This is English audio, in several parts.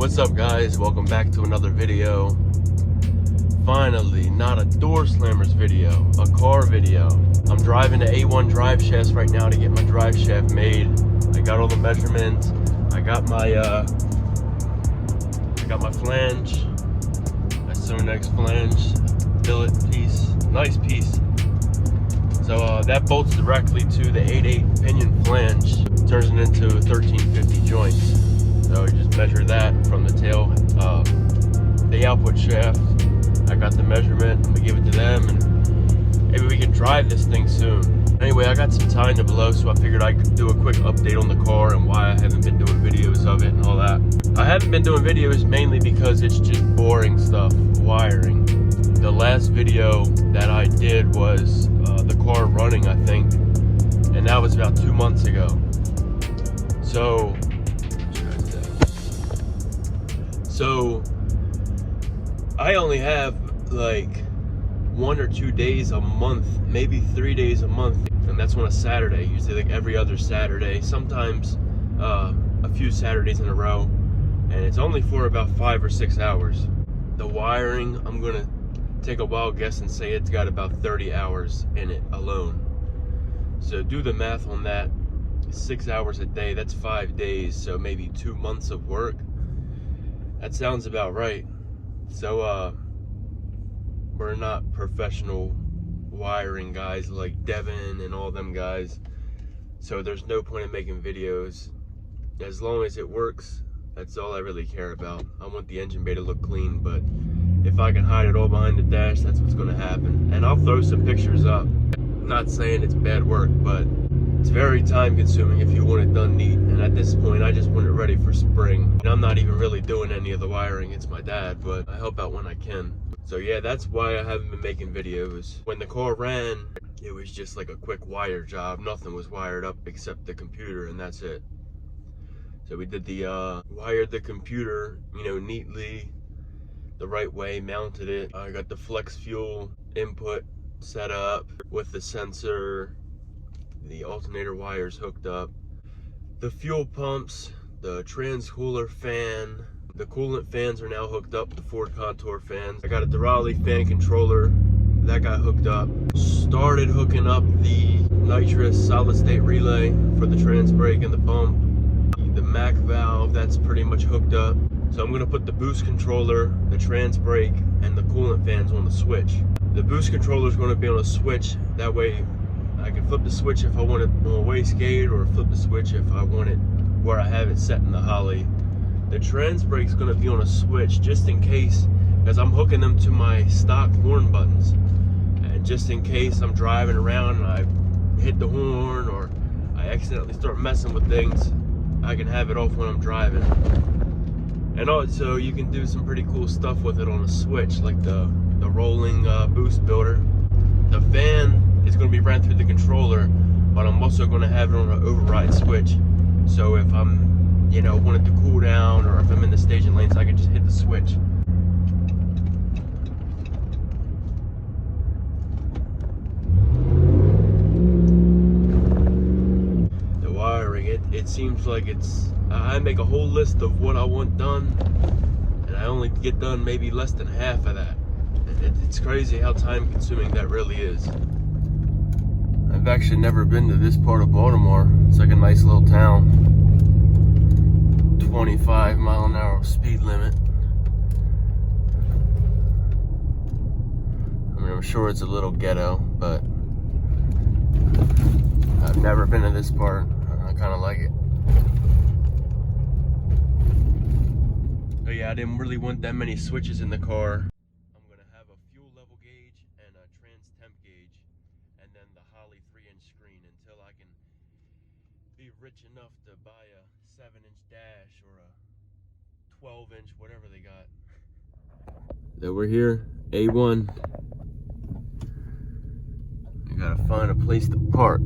What's up, guys? Welcome back to another video. Finally, not a door slammers video, a car video. I'm driving the A1 drive shaft right now to get my drive shaft made. I got all the measurements. I got my flange, my Sonex flange, billet piece, nice piece. So that bolts directly to the 8/8 pinion flange, turns it into 1350 joints. So you just measure that from the tail, the output shaft. I got the measurement, I'm gonna give it to them, and maybe we can drive this thing soon. Anyway, I got some time to blow, so I figured I could do a quick update on the car and why I haven't been doing videos of it and all that. I haven't been doing videos mainly because it's just boring stuff, wiring. The last video that I did was the car running, I think, and that was about 2 months ago. So I only have like 1 or 2 days a month, maybe 3 days a month, and that's on a Saturday, usually like every other Saturday, sometimes a few Saturdays in a row, and it's only for about 5 or 6 hours. The wiring, I'm gonna take a wild guess and say it's got about 30 hours in it alone. So do the math on that. 6 hours a day, that's 5 days, so maybe 2 months of work. That sounds about right. So we're not professional wiring guys like Devin and all them guys, so there's no point in making videos. As long as it works, that's all I really care about. I want the engine bay to look clean, but if I can hide it all behind the dash, that's what's going to happen. And I'll throw some pictures up. I'm not saying it's bad work, but it's very time consuming if you want it done neat. And at this point, I just want it ready for spring. And I'm not even really doing any of the wiring. It's my dad, but I help out when I can. So yeah, that's why I haven't been making videos. When the car ran, it was just like a quick wire job. Nothing was wired up except the computer, and that's it. So we did the wired the computer, you know, neatly, the right way, mounted it. I got the flex fuel input set up with the sensor, the alternator wires hooked up, the fuel pumps, the trans cooler fan, the coolant fans are now hooked up, the Ford Contour fans. I got a Dollaz fan controller that got hooked up. Started hooking up the nitrous solid state relay for the trans brake and the pump. The Mac valve, that's pretty much hooked up. So I'm gonna put the boost controller, the trans brake, and the coolant fans on the switch. The boost controller is gonna be on a switch, that way I can flip the switch if I want it on a wastegate, or flip the switch if I want it where I have it set in the Holly. The trans brake is going to be on a switch just in case, because I'm hooking them to my stock horn buttons. And just in case I'm driving around and I hit the horn or I accidentally start messing with things, I can have it off when I'm driving. And also you can do some pretty cool stuff with it on a switch, like the rolling boost builder. The fan is going to be ran through the controller, but I'm also going to have it on an override switch. So if I'm, you know, want it to cool down, or if I'm in the staging lanes, I can just hit the switch. The wiring, it seems like it's, I make a whole list of what I want done, and I only get done maybe less than half of that. It's crazy how time consuming that really is. I've actually never been to this part of Baltimore. It's like a nice little town. 25-mile-an-hour speed limit. I mean, I'm sure it's a little ghetto, but I've never been to this part. I kind of like it. So yeah, I didn't really want that many switches in the car. I'm gonna have a fuel level gauge and a trans temp gauge, and then the Holly 3-inch screen until I can be rich enough to buy a 7-inch dash or a 12-inch, whatever they got. So we're here, A1. I gotta find a place to park.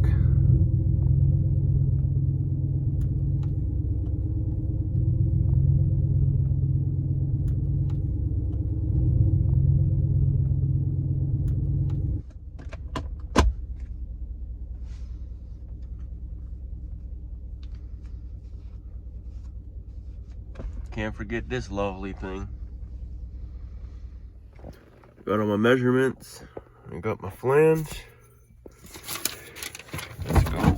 can't forget this lovely thing. Got all my measurements. I got my flange. Let's go.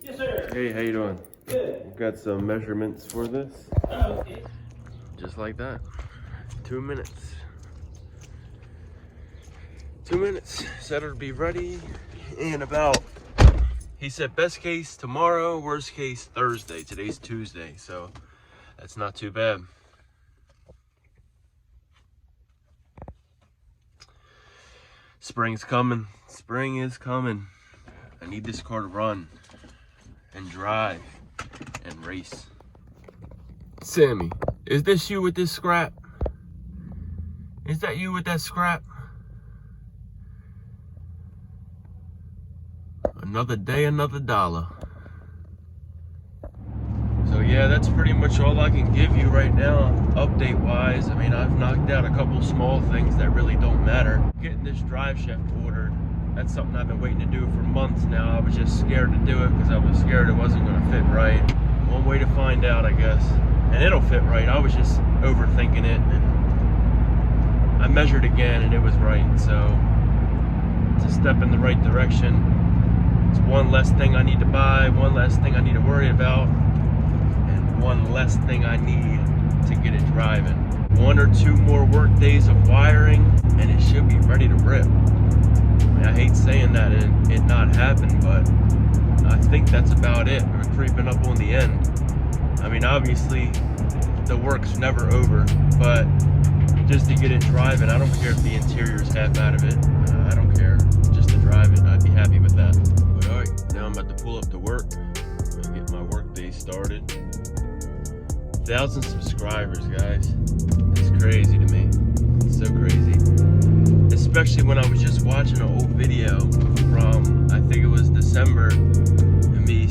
Yes, sir. Hey, how you doing? Good. Got some measurements for this. Okay. Just like that. 2 minutes. 2 minutes. Said it'll be ready in about, he said best case tomorrow, worst case Thursday. Today's Tuesday, so that's not too bad. Spring's coming. Spring is coming. I need this car to run and drive and race. Sammy, is this you with this scrap? Is that you with that scrap? Another day, another dollar. So yeah, that's pretty much all I can give you right now, update wise. I mean, I've knocked out a couple small things that really don't matter. Getting this drive shaft ordered, that's something I've been waiting to do for months now. I was just scared to do it because I was scared it wasn't going to fit right. One way to find out, I guess. And it'll fit right. I was just overthinking it, and I measured again and it was right. So it's a step in the right direction. It's one less thing I need to buy, one less thing I need to worry about, and one less thing I need to get it driving. 1 or 2 more work days of wiring and it should be ready to rip. I mean, I hate saying that and it not happen, but I think that's about it. We're creeping up on the end. I mean, obviously the work's never over, but just to get it driving, I don't care if the interior's half out of it. I don't care. Just to drive it, I'd be happy with that. But all right, now I'm about to pull up to work and get my work day started. 1,000 subscribers, guys. It's crazy to me. It's so crazy. Especially when I was just watching an old video from, I think it was December, and me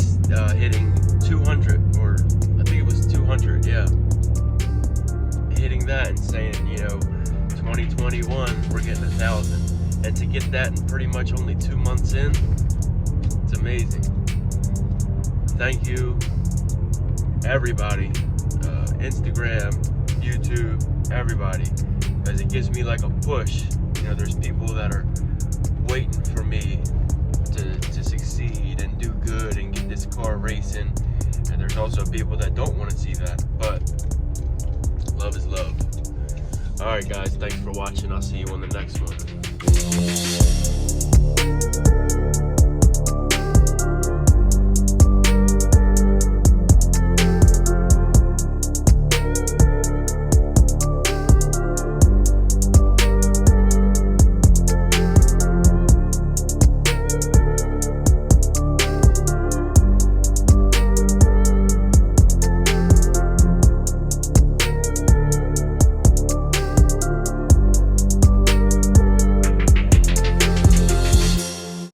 hitting 200, or I think it was 200, yeah. Hitting that and saying, you know, 2021, we're getting 1,000. And to get that in pretty much only 2 months in, it's amazing. Thank you, everybody. Instagram, YouTube, everybody, because it gives me like a push. You know, there's people that are waiting for me to succeed and do good and get this car racing, and there's also people that don't want to see that, but love is love. All right guys, thanks for watching. I'll see you on the next one.